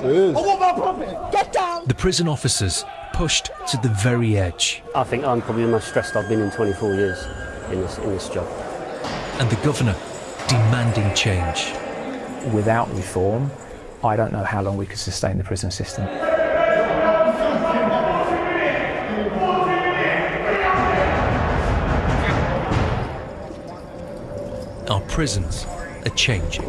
I want my property. Get down. The prison officers pushed to the very edge. I think I'm probably the most stressed I've been in 24 years in this job. And the governor demanding change. Without reform, I don't know how long we could sustain the prison system. Our prisons are changing.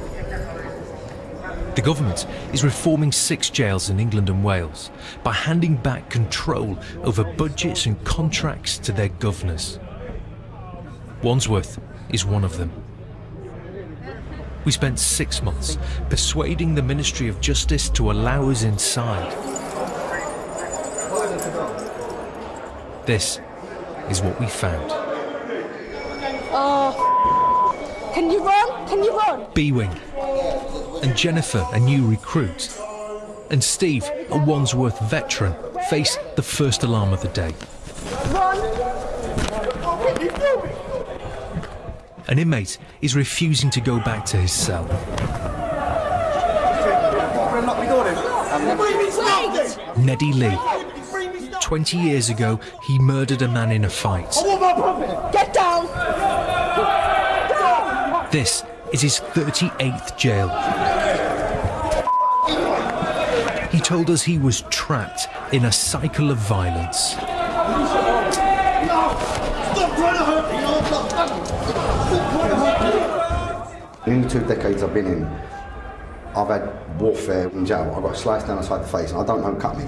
The government is reforming 6 jails in England and Wales by handing back control over budgets and contracts to their governors. Wandsworth is one of them. We spent 6 months persuading the Ministry of Justice to allow us inside. This is what we found. Can you run? Can you run? B-Wing. And Jennifer, a new recruit. And Steve, a Wandsworth veteran, face the first alarm of the day. Run! An inmate is refusing to go back to his cell. Neddy Lee. 20 years ago, he murdered a man in a fight. Get down! This is his 38th jail. He told us he was trapped in a cycle of violence. In the 2 decades I've been in, I've had warfare in jail. I got sliced down the side of the face and I don't know who cut me.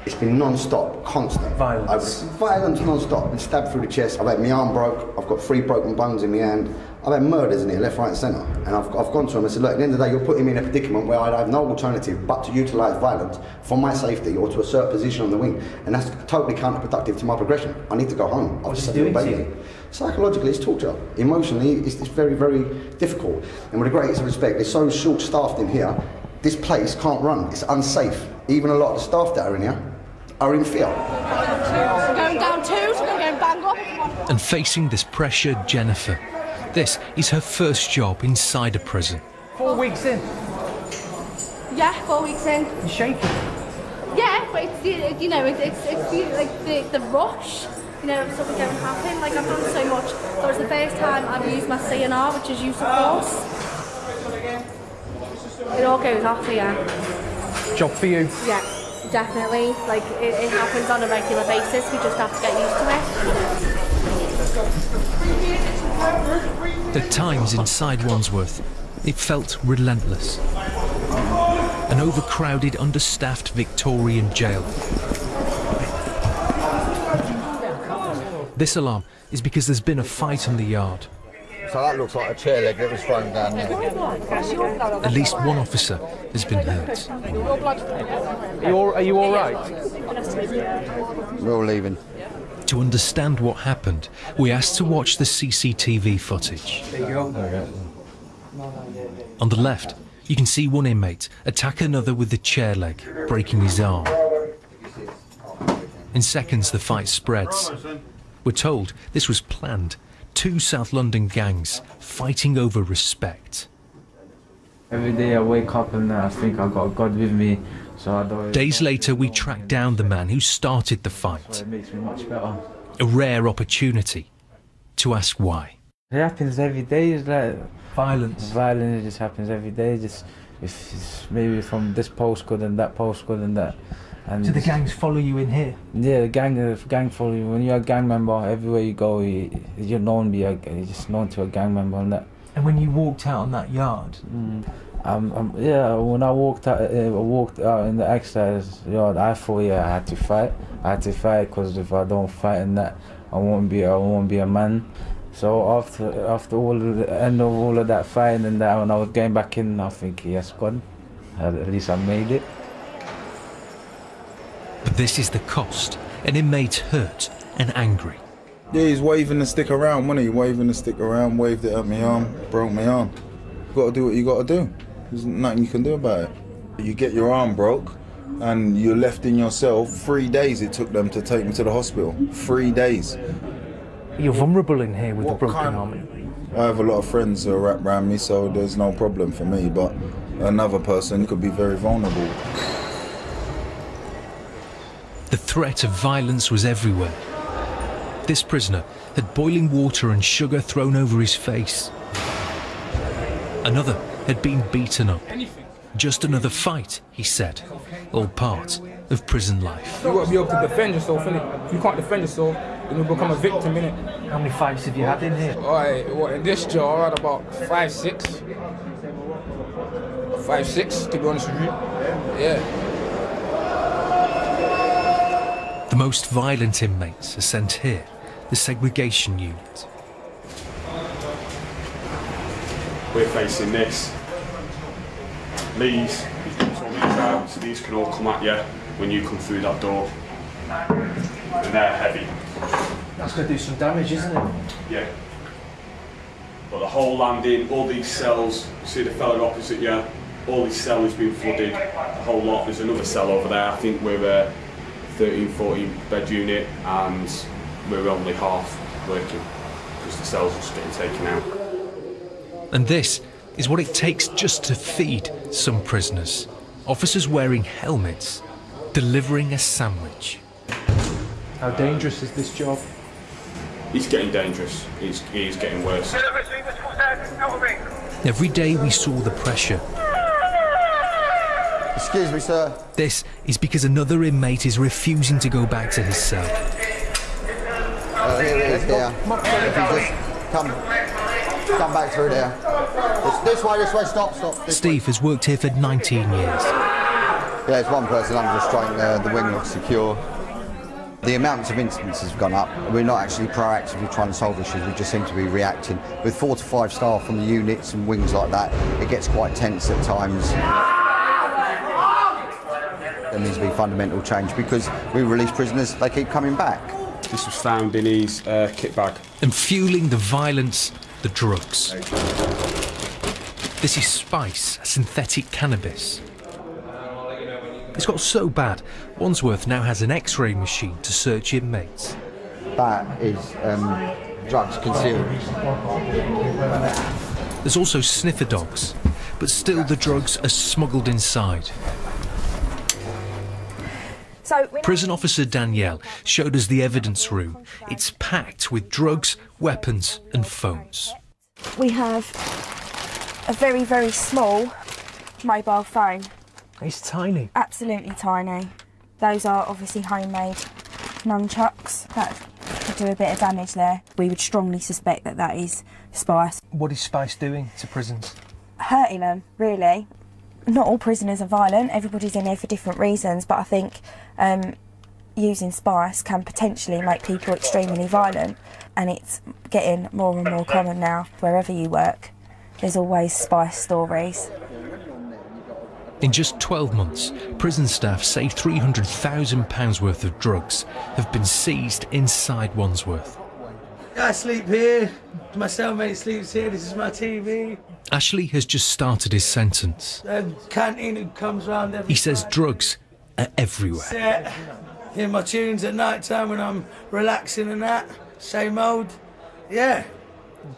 It's been non-stop, constant. Violence? Violence non-stop. Been stabbed through the chest. I've had my arm broke. I've got 3 broken bones in my hand. I've had murders in here, left, right and centre. And I've gone to him and said, look, at the end of the day, you're putting me in a predicament where I have no alternative but to utilise violence for my safety or to assert position on the wing. And that's totally counterproductive to my progression. I need to go home. I'll just feel baby. Psychologically, it's torture. Emotionally, it's very, very difficult. And with the greatest respect, it's so short-staffed in here, this place can't run. It's unsafe. Even a lot of the staff that are in here are in fear. Going down 2, so we're going bang up. And facing this pressure, Jennifer. This is her first job inside a prison. 4 weeks in? Yeah, 4 weeks in. You're shaking? Yeah, but it's, you know, it's the rush, you know, of something going to happen. Like, I've done so much. That was the first time I've used my CNR, which is use of force. It all goes off here. Job for you? Yeah, definitely. Like, it happens on a regular basis. We just have to get used to it. At times inside Wandsworth, it felt relentless. An overcrowded, understaffed Victorian jail. This alarm is because there's been a fight on the yard. So that looks like a chair leg that was thrown down there. At least one officer has been hurt. Are you all right? We're all leaving. To understand what happened, we asked to watch the CCTV footage. There you go. On the left, you can see one inmate attack another with the chair leg, breaking his arm. In seconds, the fight spreads. We're told this was planned. 2 South London gangs fighting over respect. Every day I wake up and I think I got God with me, so I don't... Days later, we tracked down the man who started the fight. So it makes me much better. A rare opportunity to ask why. It happens every day. It's like violence. Violence just happens every day. Just if it's maybe from this postcode and that postcode and that. And do the gangs follow you in here? Yeah, the gang follow you. When you're a gang member, everywhere you go, you're known you're just known to a gang member and that. And when you walked out on that yard? Yeah, when I walked out in the exercise yard, I thought I had to fight. I had to fight because if I don't fight in that, I won't be a man. So after all the end of all of that fighting and that, when I was getting back in, I think yes, God, at least I made it. But this is the cost. An inmate hurt and angry. Yeah, he's waving the stick around, wasn't he? Waving the stick around, waved it at my arm, broke my arm. You got to do what you got to do. There's nothing you can do about it. You get your arm broke and you're left in your cell. 3 days it took them to take me to the hospital. 3 days. You're vulnerable in here with a broken arm. I have a lot of friends who are wrapped around me, so there's no problem for me, but another person could be very vulnerable. The threat of violence was everywhere. This prisoner had boiling water and sugar thrown over his face. Another had been beaten up. Just another fight, he said, all part of prison life. You've got to be able to defend yourself, innit? If you can't defend yourself, then you'll become a victim, innit? How many fights have you had in here? In this jail, I had about 5, 6. 5, 6, to be honest with you. Yeah. The most violent inmates are sent here, the segregation unit. We're facing this. These out, so these can all come at you when you come through that door. And they're heavy. That's going to do some damage, isn't it? Yeah. But the whole landing, all these cells, you see the fella opposite you, all this cell has been flooded, the whole lot. There's another cell over there. I think we're a 13, 14 bed unit, and we're only half working because the cells are just getting taken out. And this is what it takes just to feed some prisoners. Officers wearing helmets, delivering a sandwich. How dangerous is this job? It's getting dangerous. He's getting worse. Every day we saw the pressure. Excuse me, sir. This is because another inmate is refusing to go back to his cell. Here it is, here. If you just come back through there. This way, stop. Steve has worked here for 19 years. Yeah, it's one person under restraint there, the wing looks secure. The amounts of incidents have gone up. We're not actually proactively trying to solve issues, we just seem to be reacting. With 4 to 5 staff on the units and wings like that, it gets quite tense at times. There needs to be fundamental change because we release prisoners, they keep coming back. This was found in his kit bag. And fueling the violence, the drugs. This is spice, a synthetic cannabis. It's got so bad, Wandsworth now has an X-ray machine to search inmates. That is drugs concealed. There's also sniffer dogs, but still the drugs are smuggled inside. Prison officer Danielle showed us the evidence room. It's packed with drugs, weapons and phones. We have a very, very small mobile phone. It's tiny. Absolutely tiny. Those are obviously homemade nunchucks. That could do a bit of damage there. We would strongly suspect that that is spice. What is spice doing to prisons? Hurting them, really. Not all prisoners are violent. Everybody's in there for different reasons, but I think using spice can potentially make people extremely violent, and it's getting more and more common now. Wherever you work, there's always spice stories. In just 12 months, prison staff say £300,000 worth of drugs have been seized inside Wandsworth. I sleep here, my cellmate sleeps here, this is my TV. Ashley has just started his sentence. Canteen comes round every He says drugs are everywhere. set. Hear my tunes at night time when I'm relaxing and that. Same old. Yeah,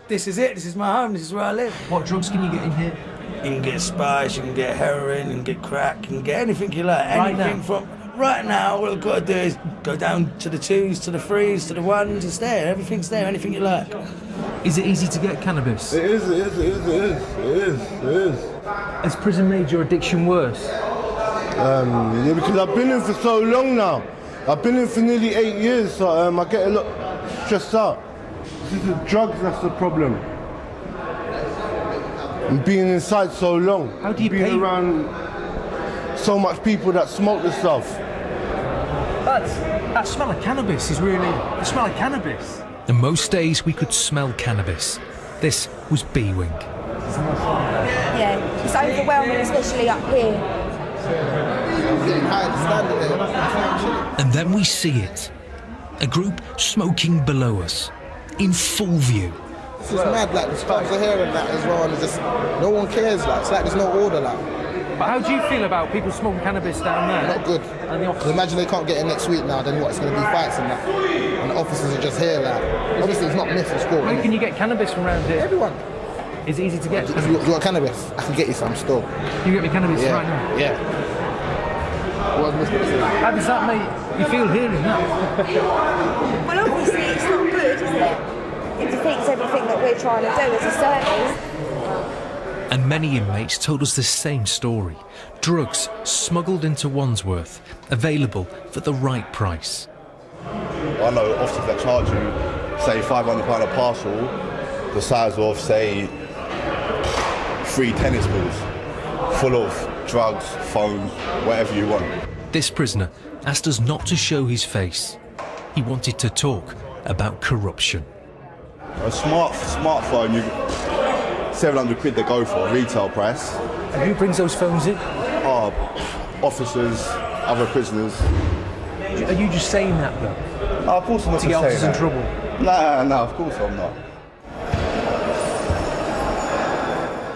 this is it, this is my home, this is where I live. What drugs can you get in here? You can get spice, you can get heroin, you can get crack, you can get anything you like. Right Anything now? from right now, all I've got to do is go down to the 2s, to the 3s, to the 1s, it's there, everything's there, anything you like. Is it easy to get cannabis? It is. Has prison made your addiction worse? Yeah, because I've been in for so long now. I've been in for nearly 8 years, so I get a lot stressed out. This is the drugs that's the problem. And being inside so long. How do you being pay? around so much people that smoke this stuff. But that smell of cannabis is really the smell of cannabis. And most days we could smell cannabis. This was B-Wing. Yeah, it's overwhelming, especially up here. And then we see it. A group smoking below us, in full view. It's mad, like the stops are here and that as well, and it's just no one cares, like it's like there's no order, like. But how do you feel about people smoking cannabis down there? Not good. Because imagine they can't get in next week now, then what? It's going to be fights and that. And the officers are just here, like. Obviously, it's not myth, it's sport. Where can you get cannabis from around here? Everyone. Is it easy to get? If you got cannabis, I can get you some still. You get me cannabis Yeah. right now? Yeah. How does that make you feel hearing that? Well, obviously it's not good, is it? It defeats everything that we're trying to do as a service. And many inmates told us the same story. Drugs smuggled into Wandsworth, available for the right price. I know officers that charge you, say £500 a parcel, the size of, say, 3 tennis balls, full of drugs, phones, whatever you want. This prisoner asked us not to show his face. He wanted to talk about corruption. A smartphone, 700 quid they go for, retail price. And who brings those phones in? Officers, other prisoners. Are you just saying that though? No, of course I'm not to get just saying officers in that. trouble? No, of course I'm not.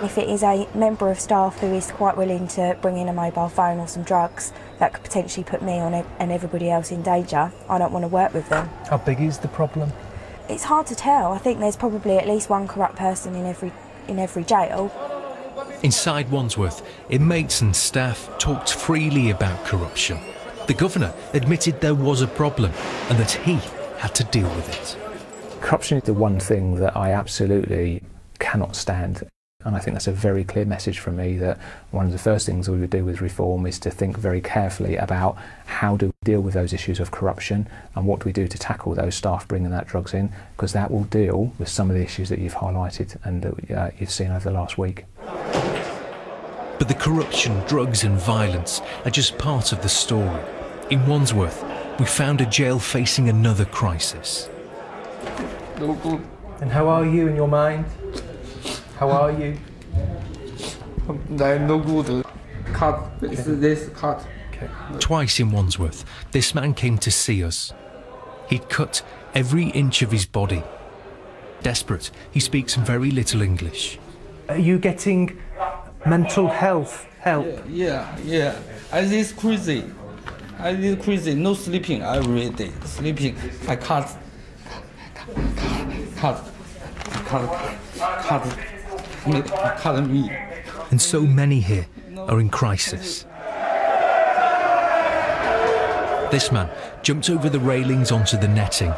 If it is a member of staff who is quite willing to bring in a mobile phone or some drugs that could potentially put me on and everybody else in danger, I don't want to work with them. How big is the problem? It's hard to tell. I think there's probably at least one corrupt person in every jail. Inside Wandsworth, inmates and staff talked freely about corruption. The governor admitted there was a problem and that he had to deal with it. Corruption is the one thing that I absolutely cannot stand. And I think that's a very clear message from me, that one of the first things we would do with reform is to think very carefully about how do we deal with those issues of corruption and what do we do to tackle those staff bringing that drugs in, because that will deal with some of the issues that you've highlighted and that you've seen over the last week. But the corruption, drugs and violence are just part of the story. In Wandsworth, we found a jail facing another crisis. No good. And how are you in your mind? How are you? No good. Cut. This cut. Okay. Twice in Wandsworth, this man came to see us. He'd cut every inch of his body. Desperate, he speaks very little English. Are you getting mental health help? Yeah. I is crazy. No sleeping every day. Sleeping. I cut me. And so many here are in crisis. This man jumped over the railings onto the netting.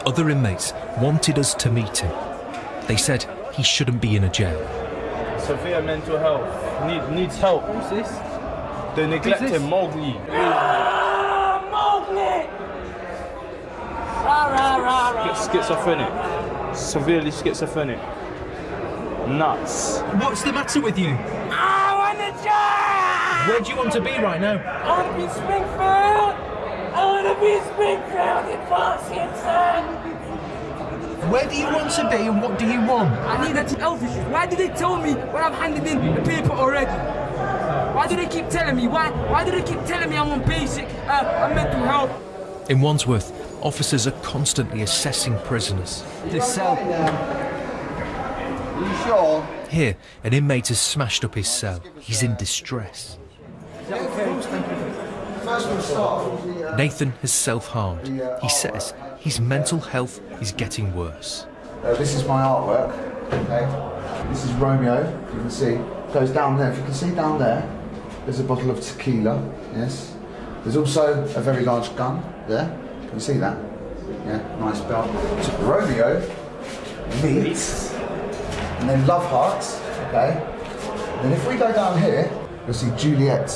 Other inmates wanted us to meet him. They said he shouldn't be in a jail. Severe mental health. Needs help. Who's this? The neglected Mowgli. Mowgli! Schizophrenic. Severely schizophrenic. Nuts. What's the matter with you? I want to die! Where do you want to be right now? I want to be Springfield! I want to be Springfield in Washington! Where do you want to be and what do you want? I need that health issues. Why did they tell me when I've handed in the paper already? Why do they keep telling me? Why do they keep telling me I'm on basic mental health? In Wandsworth, officers are constantly assessing prisoners. This cell. Are you sure? Here, an inmate has smashed up his cell. He's in distress. Nathan has self-harmed. He says his mental health is getting worse. This is my artwork. Okay. This is Romeo. You can see. Goes down there. If you can see down there, there's a bottle of tequila. Yes. There's also a very large gun there. Can you see that? Yeah. Nice belt. So Romeo meets, and then love hearts. Okay. Then if we go down here, you'll see Juliet.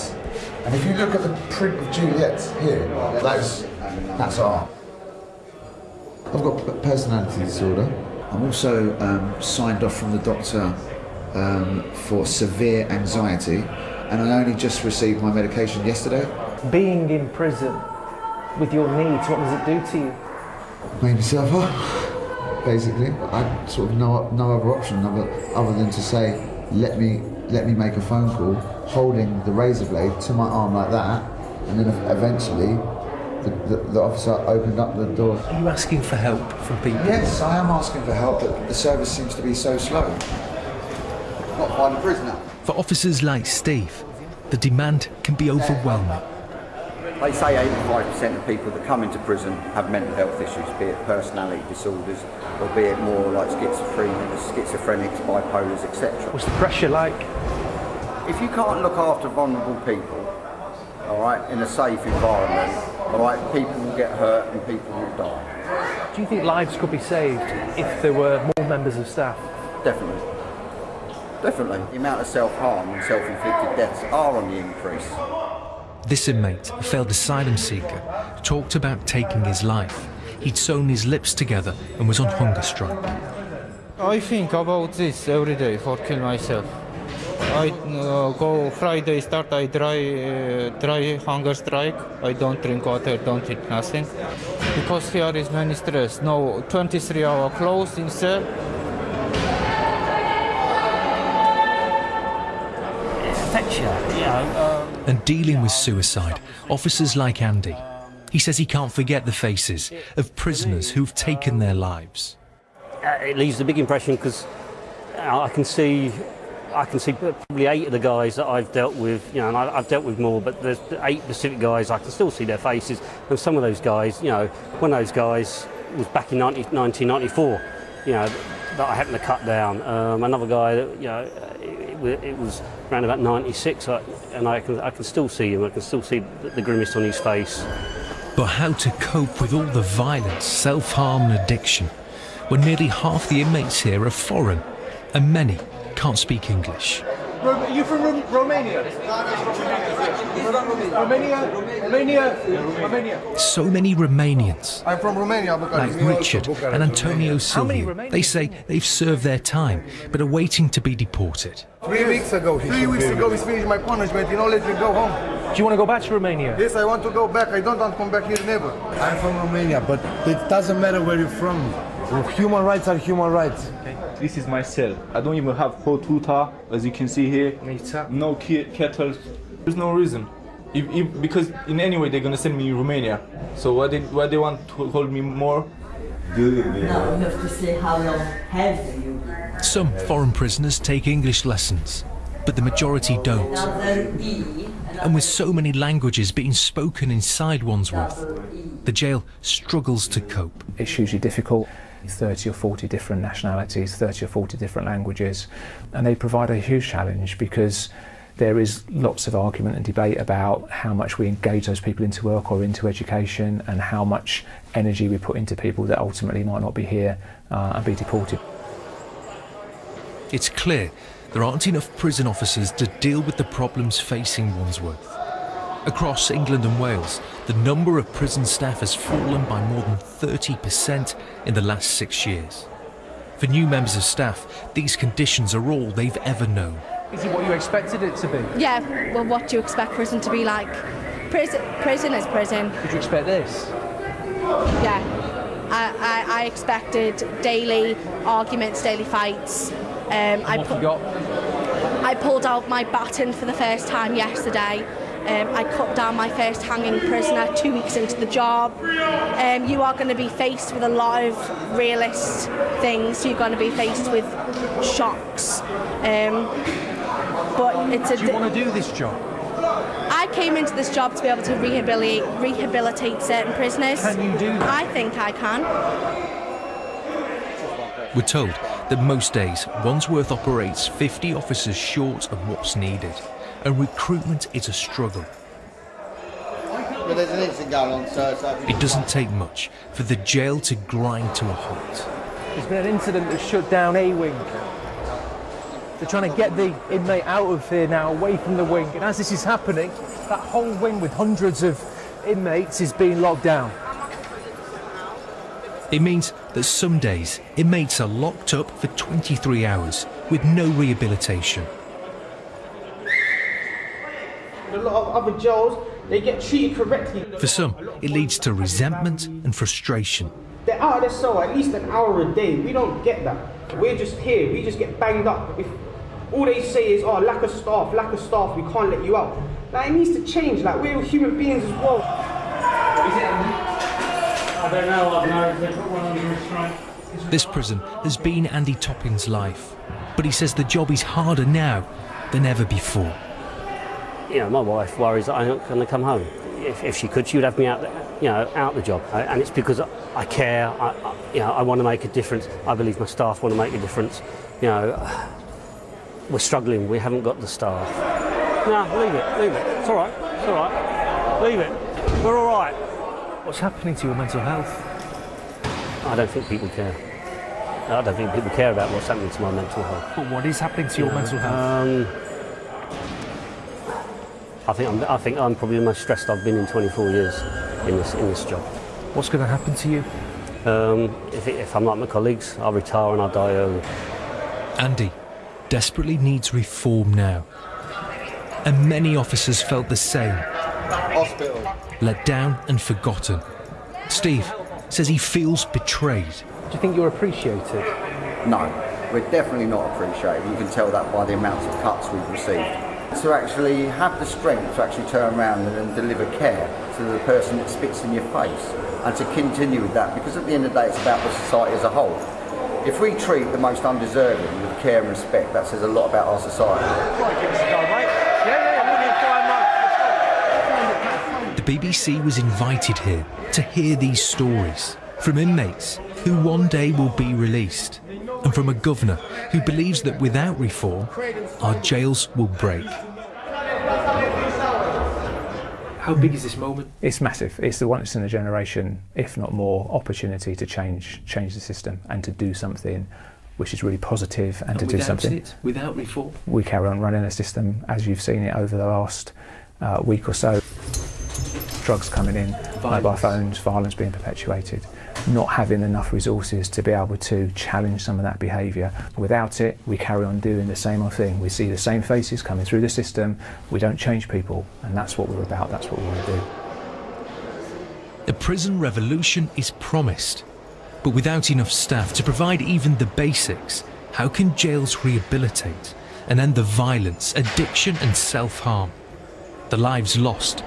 And if you look at the print of Juliet here, that's art. I've got personality disorder. I'm also signed off from the doctor for severe anxiety, and I only just received my medication yesterday. Being in prison with your needs, what does it do to you? Made myself up, basically. I had sort of no other option other than to say, let me make a phone call, holding the razor blade to my arm like that, and then eventually the officer opened up the door. Are you asking for help from people? Yes, I am asking for help, but the service seems to be so slow. Not find a prisoner. For officers like Steve, the demand can be overwhelming. They say 85% of people that come into prison have mental health issues, be it personality disorders, or be it more like schizophrenics, bipolars, etc. What's the pressure like? If you can't look after vulnerable people, all right, in a safe environment, all right, people will get hurt and people will die. Do you think lives could be saved if there were more members of staff? Definitely. Definitely. The amount of self-harm and self-inflicted deaths are on the increase. This inmate, a failed asylum seeker, talked about taking his life. He'd sewn his lips together and was on hunger strike. I think about this every day for kill myself. I go Friday start, I dry hunger strike. I don't drink water, don't eat nothing. Because here is many stress. No 23-hour closed in cell. It affects you, you know. And dealing with suicide, officers like Andy, he says he can't forget the faces of prisoners who've taken their lives. It leaves a big impression because I can see probably 8 of the guys that I've dealt with, you know, and I've dealt with more, but there's 8 specific guys, I can still see their faces. And some of those guys, you know, one of those guys was back in 1994, you know, that I happened to cut down. Another guy, that, you know, it was around about 96, and I can still see him, I can still see the grimace on his face. But how to cope with all the violence, self-harm and addiction when nearly half the inmates here are foreign and many can't speak English? Are you from Romania? Romania? So many Romanians, I'm from Romania. like Richard and Antonio Silvio. They say they've served their time, but are waiting to be deported. 3 weeks ago. 3 weeks ago, we finished my punishment. You know, let me go home. Do you want to go back to Romania? Yes, I want to go back. I don't want to come back here never. I'm from Romania, but it doesn't matter where you're from. Human rights are human rights. Okay. This is my cell. I don't even have hot water, as you can see here. No kettle. There's no reason. Because in any way they're gonna send me to Romania. So why they want to hold me more? Now we have to say how long have you been. Some foreign prisoners take English lessons, but the majority don't. And with so many languages being spoken inside Wandsworth, the jail struggles to cope. It's hugely difficult. 30 or 40 different nationalities, 30 or 40 different languages, and they provide a huge challenge because there is lots of argument and debate about how much we engage those people into work or into education, and how much energy we put into people that ultimately might not be here and be deported. It's clear there aren't enough prison officers to deal with the problems facing Wandsworth. Across England and Wales, the number of prison staff has fallen by more than 30% in the last 6 years. For new members of staff, these conditions are all they've ever known. Is it what you expected it to be? Yeah, well, what do you expect prison to be like? Prison is prison. Did you expect this? Yeah. I expected daily arguments, daily fights. I pulled out my baton for the first time yesterday. I cut down my first hanging prisoner 2 weeks into the job. You are going to be faced with a lot of realist things. You're going to be faced with shocks. But it's a. Do you want to do this job? I came into this job to be able to rehabilitate certain prisoners. Can you do that? I think I can. We're told that most days Wandsworth operates 50 officers short of what's needed, and recruitment is a struggle. But there's an incident going on, so It doesn't take much for the jail to grind to a halt. There's been an incident that shut down a wing. They're trying to get the inmate out of here now, away from the wing, and as this is happening, that whole wing with hundreds of inmates is being locked down. It means that some days inmates are locked up for 23 hours with no rehabilitation. A lot of other jails, they get treated correctly. For some, it leads to resentment and frustration. They're out of their cell at least an hour a day. We don't get that. We're just here. We just get banged up. If all they say is, oh, lack of staff, we can't let you out. Like, it needs to change. Like, we're human beings as well. I don't know. I've known they put one under restraint. This prison has been Andy Toppin's life, but he says the job is harder now than ever before. You know, my wife worries that I'm not going to come home. If she could, she would have me out, out the job. And it's because I care. I want to make a difference. I believe my staff want to make a difference. You know, we're struggling. We haven't got the staff. No, leave it. It's all right. It's all right. Leave it. We're all right. What's happening to your mental health? I don't think people care. I don't think people care about what's happening to my mental health. But what is happening to your mental health? I think I'm probably the most stressed I've been in 24 years in this job. What's going to happen to you? If I'm like my colleagues, I'll retire and I'll die early. Andy desperately needs reform now. And many officers felt the same. Hospital. Let down and forgotten. Steve says he feels betrayed. Do you think you're appreciated? No, we're definitely not appreciated. You can tell that by the amounts of cuts we've received. To actually have the strength to actually turn around and deliver care to the person that spits in your face, and to continue with that, because at the end of the day it's about the society as a whole. If we treat the most undeserving with care and respect, that says a lot about our society. The BBC was invited here to hear these stories from inmates who one day will be released, and from a governor who believes that without reform, our jails will break. How big is this moment? It's massive. It's the once in a generation, if not more, opportunity to change the system and to do something which is really positive and to do something. Without reform? We carry on running a system as you've seen it over the last week or so. Drugs coming in, mobile phones, violence being perpetuated, not having enough resources to be able to challenge some of that behaviour. Without it, we carry on doing the same old thing. We see the same faces coming through the system, we don't change people, and that's what we're about, that's what we want to do. A prison revolution is promised, but without enough staff to provide even the basics, how can jails rehabilitate and end the violence, addiction and self-harm? The lives lost